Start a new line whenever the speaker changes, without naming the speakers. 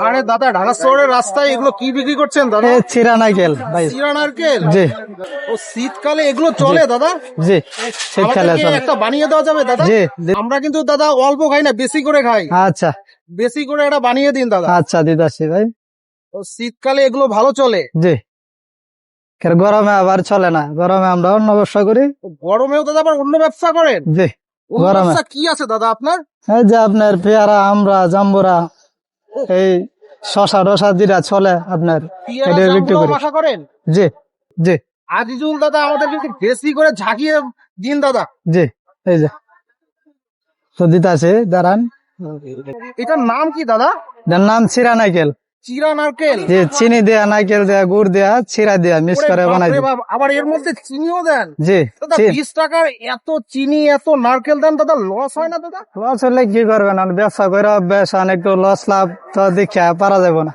আরে দাদা, ঢাকা শহরের রাস্তায় এগুলো কি বিক্রি করছেন দাদা?
চিরা নারকেল ভাই।
চিরা নারকেল?
জি
ও শীতকালে এগুলো চলে দাদা?
জি, শীতকালে
আমাদেরকে
চলে।
একটা বানিয়ে দেওয়া যাবে দাদা?
জি।
আমরা কিন্তু দাদা অল্প খাই না, বেশি করে খাই।
আচ্ছা
বেশি করে এটা বানিয়ে দিন দাদা।
আচ্ছা, দিদাসি ভাই।
ও শীতকালে এগুলো ভালো চলে?
জি, গরমে আবার চলে না, গরমে আমরা অন্য ব্যবসা করি।
ও গরমেও দাদা আবার অন্য ব্যবসা করেন?
জি,
অন্য
গরমে
ব্যবসা কি আছে দাদা আপনার?
এই যে আপনার পেয়ারা, আমরা, জাম্বুরা, এই শশা টশা যেটা চলে আপনার,
পেয়ারা
এটা বিক্রি
জামগুলো
করি।
মাখা করেন?
জি জি
আজিজুল দাদা, আমাদের কিন্তু বেশি করে ঝাঁকিয়ে দিন দাদা।
জি, এই যে তো দিতাছি, দাঁড়ান।
এটার নাম কি দাদা?
এটার নাম চিরা নারকেল।
চিরা নারকেল?
যে চিনি দেয়া, নারকেল দেয়া, গুড় দেয়া, চিরা দেয়া মিক্স
ওরে
করে
বাপ
বানাই
রে
দিই।
বাপ, আবার এর মধ্যে চিনিও দেন?
জি,
দাদা 20 টাকার এত চিনি এত নারকেল দেন দাদা, লস হয় না দাদা?
লস হলে কি করবেন, আর ব্যবসা করে অভ্যাস, একটু লস লাভ তো দেখে পারা যাবে না।